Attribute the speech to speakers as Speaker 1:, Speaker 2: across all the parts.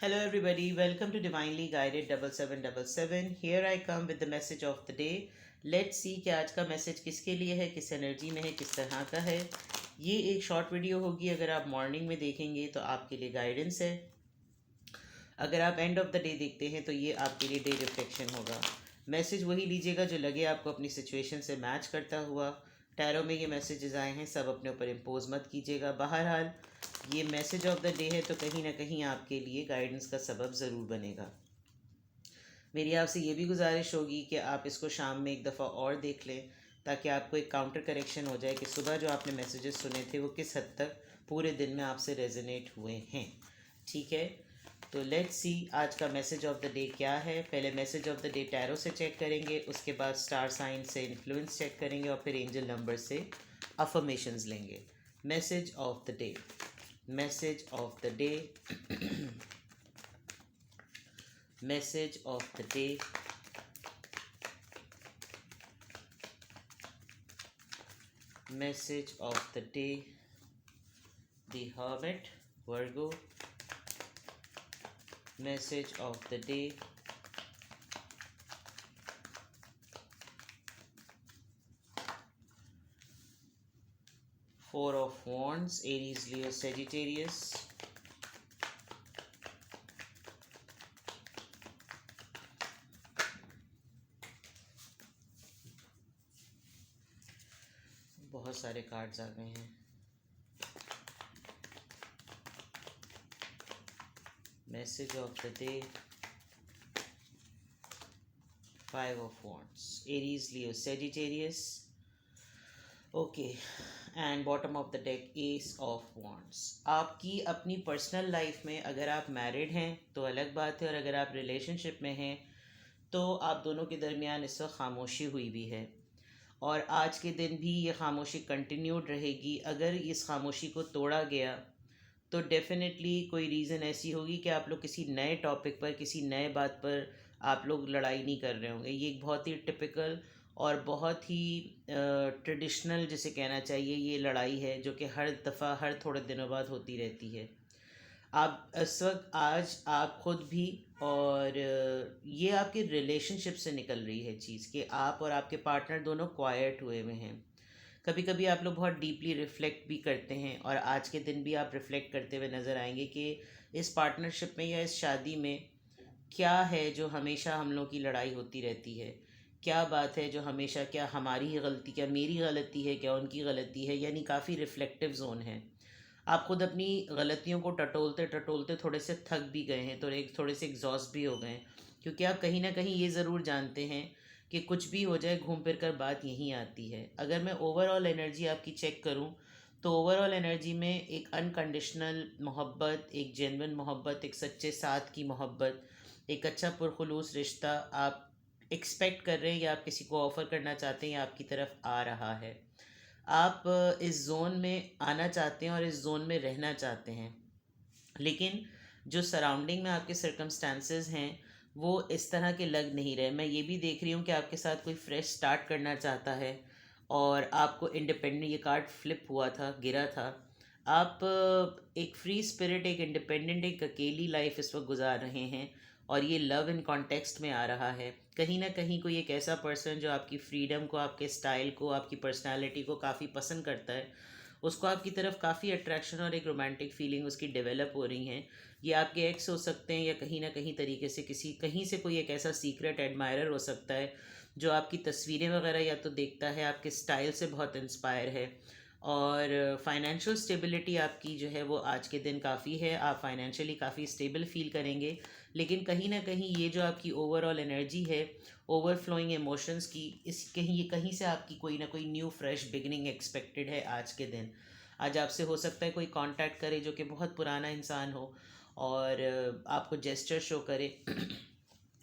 Speaker 1: Hello, everybody. Welcome to Divinely Guided 7777. Here I come with the message of the day. Let's see कि आज का message किसके लिए है, किस एनर्जी में है, किस तरह का है. ये एक शॉर्ट वीडियो होगी. अगर आप मॉर्निंग में देखेंगे तो आपके लिए गाइडेंस है. अगर आप एंड ऑफ द डे देखते हैं तो ये आपके लिए डे रिफ्लेक्शन होगा. मैसेज वही लीजिएगा जो लगे आपको अपनी सिचुएशन से मैच करता हुआ. टैरो में ये मैसेजेस आए हैं, सब अपने ऊपर इम्पोज मत कीजिएगा. बहरहाल ये मैसेज ऑफ द डे है तो कहीं ना कहीं आपके लिए गाइडेंस का सबब ज़रूर बनेगा. मेरी आपसे ये भी गुजारिश होगी कि आप इसको शाम में एक दफ़ा और देख लें ताकि आपको एक काउंटर करेक्शन हो जाए कि सुबह जो आपने मैसेजेस सुने थे वो किस हद तक पूरे दिन में आपसे रेजोनेट हुए हैं. ठीक है, तो लेट्स सी आज का मैसेज ऑफ द डे क्या है. पहले message of the day tarot से चेक करेंगे, उसके बाद स्टार साइन से इन्फ्लुएंस चेक करेंगे और फिर एंजल नंबर से अफर्मेशंस लेंगे. Message of the day. Message of the day. Message of the day. Message of the day. The Hermit, Virgo. Message of the day. Four of Wands, Aries, Leo, Sagittarius. बहुत सारे cards आ गए हैं. Message of the day. Five of Wands, Aries, Leo, Sagittarius. Okay, and bottom of the deck S of wands. आपकी अपनी personal life में अगर आप married हैं तो अलग बात है, और अगर आप रिलेशनशिप में हैं तो आप दोनों के दरमियान इस वक्त खामोशी हुई भी है, और आज के दिन भी ये खामोशी कंटिन्यूड रहेगी. अगर इस खामोशी को तोड़ा गया तो डेफिनेटली कोई रीज़न ऐसी होगी कि आप लोग किसी नए टॉपिक पर, किसी नए बात पर आप लोग लड़ाई नहीं कर रहे होंगे. ये एक बहुत ही टिपिकल और बहुत ही ट्रेडिशनल जिसे कहना चाहिए ये लड़ाई है, जो कि हर दफ़ा हर थोड़े दिनों बाद होती रहती है. आप इस वक्त आज आप खुद भी, और ये आपके रिलेशनशिप से निकल रही है चीज़ कि आप और आपके पार्टनर दोनों क्वाइट हुए हुए हैं. कभी कभी आप लोग बहुत डीपली रिफ़्लेक्ट भी करते हैं, और आज के दिन भी आप रिफ़्लेक्ट करते हुए नज़र आएंगे कि इस पार्टनरशिप में या इस शादी में क्या है जो हमेशा हम लोग की लड़ाई होती रहती है. क्या बात है जो हमेशा, क्या हमारी ही गलती, क्या मेरी गलती है, क्या उनकी गलती है. यानी काफ़ी रिफ्लेक्टिव जोन है. आप खुद अपनी गलतियों को टटोलते टटोलते थोड़े से थक भी गए हैं, तो एक थोड़े से एग्जॉस्ट भी हो गए हैं, क्योंकि आप कहीं ना कहीं ये ज़रूर जानते हैं कि कुछ भी हो जाए घूम फिर कर बात यहीं आती है. अगर मैं ओवरऑल एनर्जी आपकी चेक करूं तो ओवरऑल एनर्जी में एक अनकंडीशनल मोहब्बत, एक जेन्युइन मोहब्बत, एक सच्चे साथ की मोहब्बत, एक अच्छा पुरखुलूस रिश्ता आप एक्सपेक्ट कर रहे हैं, या आप किसी को ऑफ़र करना चाहते हैं, या आपकी तरफ आ रहा है. आप इस जोन में आना चाहते हैं और इस जोन में रहना चाहते हैं, लेकिन जो सराउंडिंग में आपके सर्कमस्टांसेस हैं वो इस तरह के लग नहीं रहे. मैं ये भी देख रही हूँ कि आपके साथ कोई फ्रेश स्टार्ट करना चाहता है, और आपको इंडिपेंडेंट, ये कार्ड फ्लिप हुआ था, गिरा था. आप एक फ्री स्पिरिट, एक इंडिपेंडेंट, एक अकेली लाइफ इस वक्त गुजार रहे हैं, और ये लव इन कॉन्टेक्स्ट में आ रहा है. कहीं ना कहीं कोई एक ऐसा पर्सन जो आपकी फ्रीडम को, आपके स्टाइल को, आपकी पर्सनालिटी को काफ़ी पसंद करता है, उसको आपकी तरफ काफ़ी अट्रैक्शन और एक रोमांटिक फीलिंग उसकी डेवलप हो रही हैं. ये आपके एक्स हो सकते हैं, या कहीं ना कहीं तरीके से किसी कहीं से कोई एक ऐसा सीक्रेट एडमायरर हो सकता है जो आपकी तस्वीरें वगैरह या तो देखता है, आपके स्टाइल से बहुत इंस्पायर है. और फाइनेंशियल स्टेबिलिटी आपकी जो है वो आज के दिन काफ़ी है, आप फाइनेंशियली काफ़ी स्टेबल फील करेंगे. लेकिन कहीं ना कहीं ये जो आपकी ओवरऑल एनर्जी है, ओवरफ्लोइंग इमोशंस की, इस कहीं ये कहीं से आपकी कोई ना कोई न्यू फ्रेश बिगनिंग एक्सपेक्टेड है आज के दिन. आज आपसे हो सकता है कोई कांटेक्ट करे जो कि बहुत पुराना इंसान हो, और आपको जेस्चर शो करे.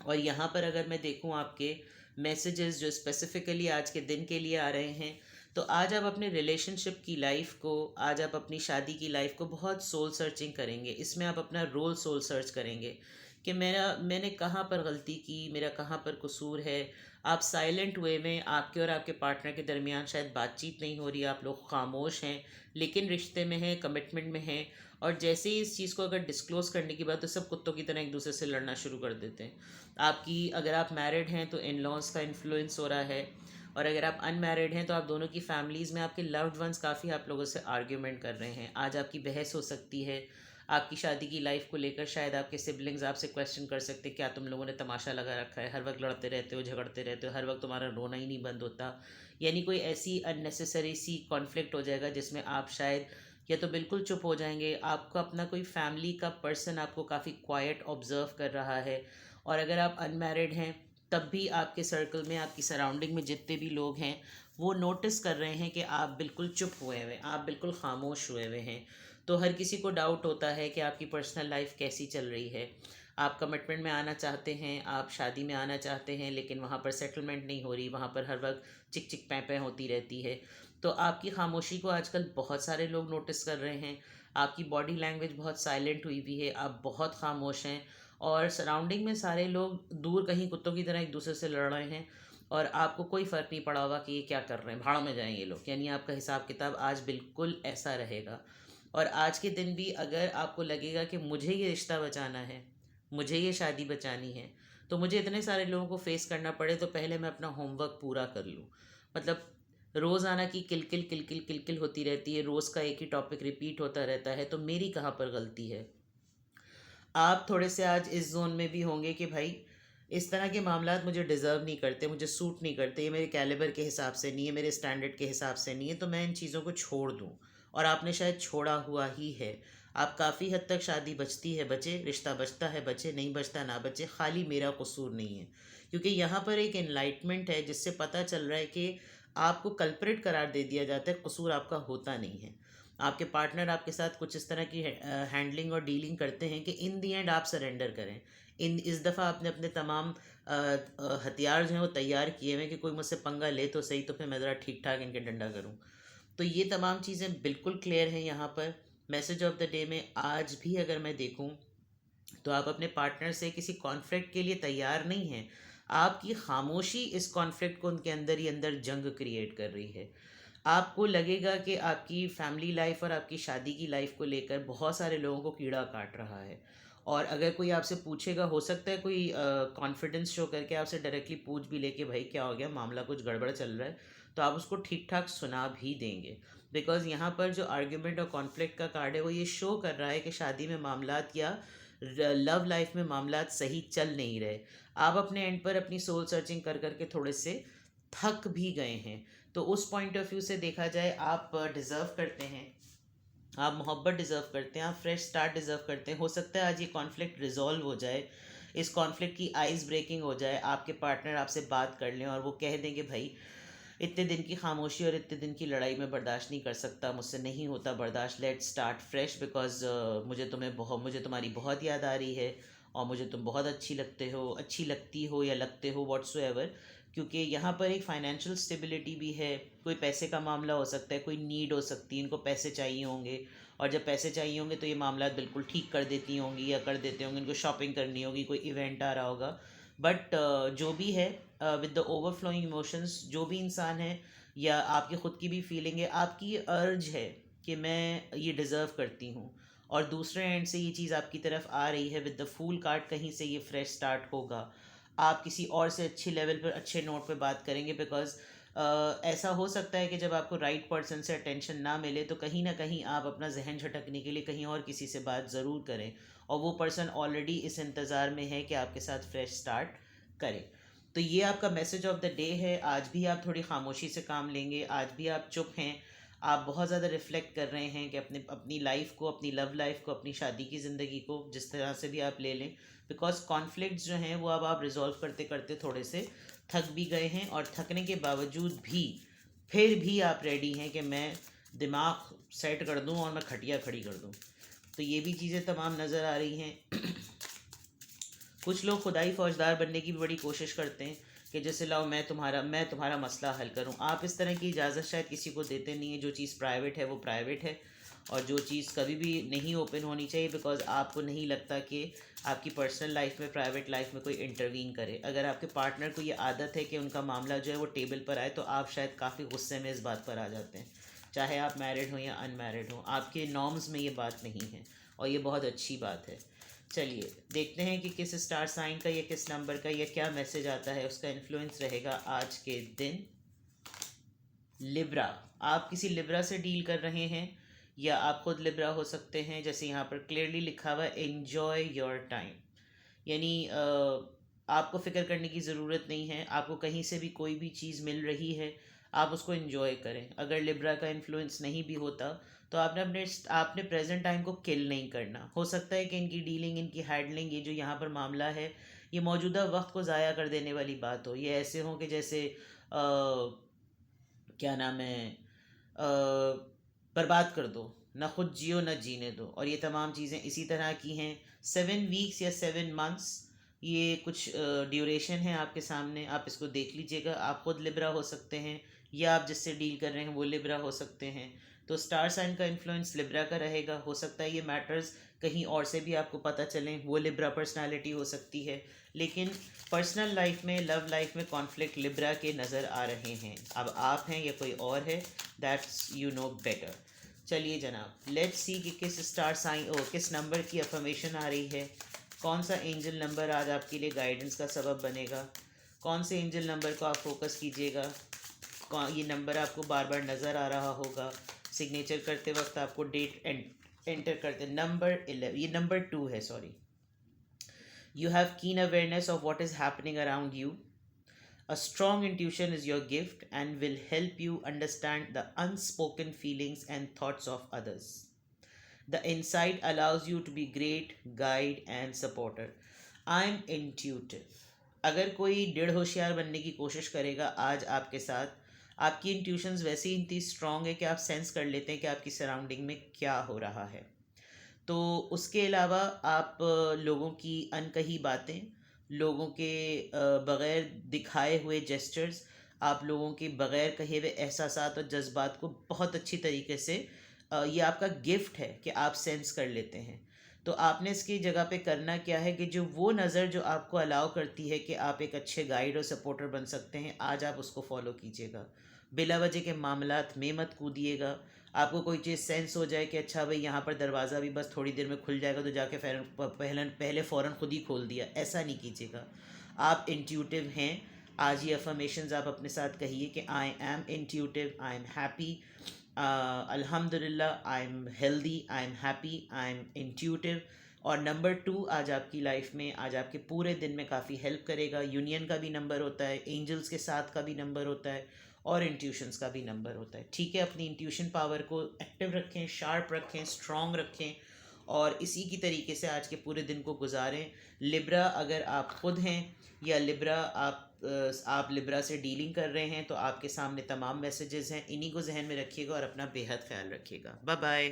Speaker 1: और यहाँ पर अगर मैं देखूँ आपके मैसेजेस जो स्पेसिफ़िकली आज के दिन के लिए आ रहे हैं, तो आज आप अपने रिलेशनशिप की लाइफ को, आज आप अपनी शादी की लाइफ को बहुत सोल सर्चिंग करेंगे। इसमें आप अपना रोल सोल सर्च करेंगे कि मैंने कहाँ पर गलती की, मेरा कहाँ पर कसूर है। आप साइलेंट वे में, आपके और आपके पार्टनर के दरमियान शायद बातचीत नहीं हो रही, आप लोग खामोश हैं, लेकिन रिश्ते में हैं, कमिटमेंट में हैं। और जैसे ही इस चीज़ को अगर डिस्क्लोज करने की बात, तो सब कुत्तों की तरह एक दूसरे से लड़ना शुरू कर देते हैं। आपकी, अगर आप मैरिड हैं तो इन लॉज का इन्फ्लुएंस हो रहा है, और अगर आप अनमैरिड हैं तो आप दोनों की फैमिलीज़ में आपके लव्ड वंस काफ़ी आप लोगों से आर्ग्यूमेंट कर रहे हैं। आज आपकी बहस हो सकती है आपकी शादी की लाइफ को लेकर। शायद आपके सिबलिंग्स आपसे क्वेश्चन कर सकते हैं, क्या तुम लोगों ने तमाशा लगा रखा है, हर वक्त लड़ते रहते हो, झगड़ते रहते हो, हर वक्त तुम्हारा रोना ही नहीं बंद होता। यानी कोई ऐसी अननेसेसरी सी कॉन्फ्लिक्ट हो जाएगा जिसमें आप शायद या तो बिल्कुल चुप हो जाएंगे। आपको अपना कोई फैमिली का पर्सन आपको काफ़ी क्वाइट ऑब्जर्व कर रहा है। और अगर आप अनमैरिड हैं तब भी आपके सर्कल में, आपकी सराउंडिंग में जितने भी लोग हैं, वो नोटिस कर रहे हैं कि आप बिल्कुल चुप हुए हुए, आप बिल्कुल खामोश हुए हुए हैं। तो हर किसी को डाउट होता है कि आपकी पर्सनल लाइफ कैसी चल रही है। आप कमिटमेंट में आना चाहते हैं, आप शादी में आना चाहते हैं, लेकिन वहाँ पर सेटलमेंट नहीं हो रही, वहाँ पर हर वक्त चिक चिक पैं पैं होती रहती है। तो आपकी खामोशी को आजकल बहुत सारे लोग नोटिस कर रहे हैं। आपकी बॉडी लैंग्वेज बहुत साइलेंट हुई हुई है, आप बहुत खामोश हैं, और सराउंडिंग में सारे लोग दूर कहीं कुत्तों की तरह एक दूसरे से लड़ रहे हैं, और आपको कोई फ़र्क नहीं पड़ा होगा कि ये क्या कर रहे हैं, भाड़ में जाएं ये लोग। यानी आपका हिसाब किताब आज बिल्कुल ऐसा रहेगा। और आज के दिन भी अगर आपको लगेगा कि मुझे ये रिश्ता बचाना है, मुझे ये शादी बचानी है, तो मुझे इतने सारे लोगों को फेस करना पड़े, तो पहले मैं अपना होमवर्क पूरा कर लूँ। मतलब रोज़ाना की किलकिल किलकिल किलकिल होती रहती है, रोज़ का एक ही टॉपिक रिपीट होता रहता है, तो मेरी कहाँ पर गलती है। आप थोड़े से आज इस जोन में भी होंगे कि भाई इस तरह के मामलात मुझे डिज़र्व नहीं करते, मुझे सूट नहीं करते, ये मेरे कैलिबर के हिसाब से नहीं है, मेरे स्टैंडर्ड के हिसाब से नहीं है, तो मैं इन चीज़ों को छोड़ दूँ। और आपने शायद छोड़ा हुआ ही है। आप काफ़ी हद तक, शादी बचती है बचे, रिश्ता बचता है बचे, नहीं बचता ना बचे, खाली मेरा कसूर नहीं है। क्योंकि यहाँ पर एक एनलाइटमेंट है जिससे पता चल रहा है कि आपको कल्प्रिट करार दे दिया जाता है, कसूर आपका होता नहीं है। आपके पार्टनर आपके साथ कुछ इस तरह की हैंडलिंग और डीलिंग करते हैं कि इन दी एंड आप सरेंडर करें। इस दफ़ा आपने अपने तमाम हथियार जो हैं वो तैयार किए हुए हैं कि कोई मुझसे पंगा ले तो सही, तो फिर मैं ज़रा ठीक ठाक इनके डंडा करूं। तो ये तमाम चीज़ें बिल्कुल क्लियर हैं यहाँ पर। मैसेज ऑफ द डे में आज भी अगर मैं देखूं, तो आप अपने पार्टनर से किसी कॉन्फ्लिक्ट के लिए तैयार नहीं हैं। आपकी खामोशी इस कॉन्फ्लिक्ट को उनके अंदर ही अंदर जंग क्रिएट कर रही है। आपको लगेगा कि आपकी फैमिली लाइफ और आपकी शादी की लाइफ को लेकर बहुत सारे लोगों को कीड़ा काट रहा है। और अगर कोई आपसे पूछेगा, हो सकता है कोई कॉन्फिडेंस शो करके आपसे डायरेक्टली पूछ भी ले कि भाई क्या हो गया, मामला कुछ गड़बड़ चल रहा है, तो आप उसको ठीक ठाक सुना भी देंगे। बिकॉज़ यहाँ पर जो आर्ग्यूमेंट और कॉन्फ्लिक्ट का कार्ड है वो ये शो कर रहा है कि शादी में मामलात या लव लाइफ में मामलात सही चल नहीं रहे। आप अपने एंड पर अपनी सोल सर्चिंग कर करके थोड़े से थक भी गए हैं। तो उस पॉइंट ऑफ व्यू से देखा जाए, आप डिज़र्व करते हैं, आप मोहब्बत डिज़र्व करते हैं, आप फ्रेश स्टार्ट डिज़र्व करते हैं। हो सकता है आज ये कॉन्फ्लिक्ट रिजॉल्व हो जाए, इस कॉन्फ्लिक्ट की आइस ब्रेकिंग हो जाए, आपके पार्टनर आपसे बात कर लें और वो कह दें कि भाई इतने दिन की खामोशी और इतने दिन की लड़ाई में बर्दाश्त नहीं कर सकता, मुझसे नहीं होता बर्दाश्त, लेट स्टार्ट फ्रेश, बिकॉज मुझे तुम्हारी बहुत याद आ रही है, और मुझे तुम बहुत अच्छी लगते हो, अच्छी लगती हो या लगते हो, व्हाट्सोएवर। क्योंकि यहाँ पर एक फाइनेंशियल स्टेबिलिटी भी है। कोई पैसे का मामला हो सकता है, कोई नीड हो सकती है, इनको पैसे चाहिए होंगे, और जब पैसे चाहिए होंगे तो ये मामला बिल्कुल ठीक कर देती होंगी या कर देते होंगे। इनको शॉपिंग करनी होगी, कोई इवेंट आ रहा होगा। बट जो भी है, विद द ओवरफ्लोइंग इमोशंस, जो भी इंसान है या आपकी ख़ुद की भी फीलिंग है, आपकी अर्ज है कि मैं ये डिज़र्व करती हूँ, और दूसरे एंड से ये चीज़ आपकी तरफ आ रही है विद द फूल कार्ड, कहीं से ये फ्रेश स्टार्ट होगा। आप किसी और से अच्छी लेवल पर, अच्छे नोट पे बात करेंगे, बिकॉज ऐसा हो सकता है कि जब आपको राइट पर्सन से अटेंशन ना मिले तो कहीं ना कहीं आप अपना जहन झटकने के लिए कहीं और किसी से बात ज़रूर करें, और वो पर्सन ऑलरेडी इस इंतज़ार में है कि आपके साथ फ्रेश स्टार्ट करें। तो ये आपका मैसेज ऑफ द डे है। आज भी आप थोड़ी खामोशी से काम लेंगे, आज भी आप चुप हैं, आप बहुत ज़्यादा रिफ्लेक्ट कर रहे हैं कि अपनी लाइफ को, अपनी लव लाइफ को, अपनी शादी की ज़िंदगी को, जिस तरह से भी आप ले लें। बिकॉज कॉन्फ्लिक्ट्स जो हैं वो अब आप रिजॉल्व करते करते थोड़े से थक भी गए हैं, और थकने के बावजूद भी फिर भी आप रेडी हैं कि मैं दिमाग सेट कर दूं और मैं खटिया खड़ी कर दूं। तो ये भी चीज़ें तमाम नज़र आ रही हैं। कुछ लोग खुदाई फौजदार बनने की भी बड़ी कोशिश करते हैं, कि जैसे लाओ मैं तुम्हारा मसला हल करूं। आप इस तरह की इजाज़त शायद किसी को देते नहीं है। जो चीज़ प्राइवेट है वो प्राइवेट है, और जो चीज़ कभी भी नहीं ओपन होनी चाहिए, बिकॉज आपको नहीं लगता कि आपकी पर्सनल लाइफ में, प्राइवेट लाइफ में कोई इंटरवीन करे। अगर आपके पार्टनर को ये आदत है कि उनका मामला जो है वो टेबल पर आए, तो आप शायद काफ़ी गुस्से में इस बात पर आ जाते हैं, चाहे आप मैरिड हो या अनमैरिड हो। आपके नॉर्म्स में ये बात नहीं है, और ये बहुत अच्छी बात है। चलिए देखते हैं कि किस स्टार साइन का या किस नंबर का या क्या मैसेज आता है, उसका इन्फ्लुएंस रहेगा आज के दिन। लिब्रा। आप किसी लिब्रा से डील कर रहे हैं, या आप खुद लिब्रा हो सकते हैं। जैसे यहाँ पर क्लियरली लिखा हुआ है, एन्जॉय योर टाइम, यानी आपको फ़िक्र करने की ज़रूरत नहीं है। आपको कहीं से भी कोई भी चीज़ मिल रही है, आप उसको एंजॉय करें। अगर लिब्रा का इन्फ्लुएंस नहीं भी होता, तो आपने प्रेजेंट टाइम को किल नहीं करना। हो सकता है कि इनकी डीलिंग, इनकी हैंडलिंग, ये जो यहाँ पर मामला है, ये मौजूदा वक्त को ज़ाया कर देने वाली बात हो। ये ऐसे हो कि जैसे क्या नाम है, बर्बाद कर दो, ना खुद जियो ना जीने दो। और ये तमाम चीज़ें इसी तरह की हैं। 7 वीक्स या 7 मंथ्स, ये कुछ ड्यूरेशन है आपके सामने। आप इसको देख लीजिएगा। आप खुद लिब्रा हो सकते हैं, या आप जिससे डील कर रहे हैं वो लिब्रा हो सकते हैं। तो स्टार साइन का इन्फ्लुएंस लिब्रा का रहेगा। हो सकता है ये मैटर्स कहीं और से भी आपको पता चलें, वो लिब्रा पर्सनालिटी हो सकती है। लेकिन पर्सनल लाइफ में, लव लाइफ में कॉन्फ्लिक्ट लिब्रा के नज़र आ रहे हैं। अब आप हैं या कोई और है, दैट्स यू नो बेटर। चलिए जनाब, लेट्स सी कि किस स्टार साइन किस नंबर की अफर्मेशन आ रही है। कौन सा एंजल नंबर आज आपके लिए गाइडेंस का सबब बनेगा। कौन से एंजल नंबर को आप फोकस कीजिएगा। ये नंबर आपको बार बार नज़र आ रहा होगा। सिग्नेचर करते वक्त आपको डेट एंटर करते, नंबर 11, ये नंबर 2 है, sorry. You have keen awareness of what is happening around you. A strong intuition is your gift and will help you understand the unspoken feelings and thoughts of others. The insight allows you to be great guide and supporter. I'm intuitive. अगर कोई डेढ़ होशियार बनने की कोशिश करेगा आज आपके साथ, आपकी इंट्यूशंस वैसे ही इतनी स्ट्रांग है कि आप सेंस कर लेते हैं कि आपकी सराउंडिंग में क्या हो रहा है। तो उसके अलावा आप लोगों की अनकही बातें, लोगों के बग़ैर दिखाए हुए जेस्चर्स, आप लोगों के बग़ैर कहे हुए एहसासात और जज्बात को बहुत अच्छी तरीके से, ये आपका गिफ्ट है कि आप सेंस कर लेते हैं। तो आपने इसकी जगह पे करना क्या है कि जो वो नज़र जो आपको अलाउ करती है कि आप एक अच्छे गाइड और सपोर्टर बन सकते हैं, आज आप उसको फॉलो कीजिएगा। बिला वजह के मामलात में मत कूदिएगा। आपको कोई चीज़ सेंस हो जाए कि अच्छा भाई यहाँ पर दरवाज़ा भी बस थोड़ी देर में खुल जाएगा, तो जाके पहले फ़ौरन खुद ही खोल दिया, ऐसा नहीं कीजिएगा। आप इंट्यूटिव हैं। आज ये अफर्मेशंस आप अपने साथ कहिए कि I am intuitive, I am happy, अल्हम्दुलिल्लाह, I am healthy, I am happy, I am intuitive. और नंबर 2 आज आपकी लाइफ में, आज आपके पूरे दिन में काफ़ी हेल्प करेगा। यूनियन का भी नंबर होता है, एंजल्स के साथ का भी नंबर होता है, और इंट्यूशंस का भी नंबर होता है। ठीक है, अपनी इंट्यूशन पावर को एक्टिव रखें, शार्प रखें, स्ट्रॉन्ग रखें, और इसी की तरीके से आज के पूरे दिन को गुजारें। लिब्रा अगर आप खुद हैं, या लिब्रा आप लिब्रा से डीलिंग कर रहे हैं, तो आपके सामने तमाम मैसेजेस हैं, इन्हीं को जहन में रखिएगा और अपना बेहद ख्याल रखिएगा। Bye bye.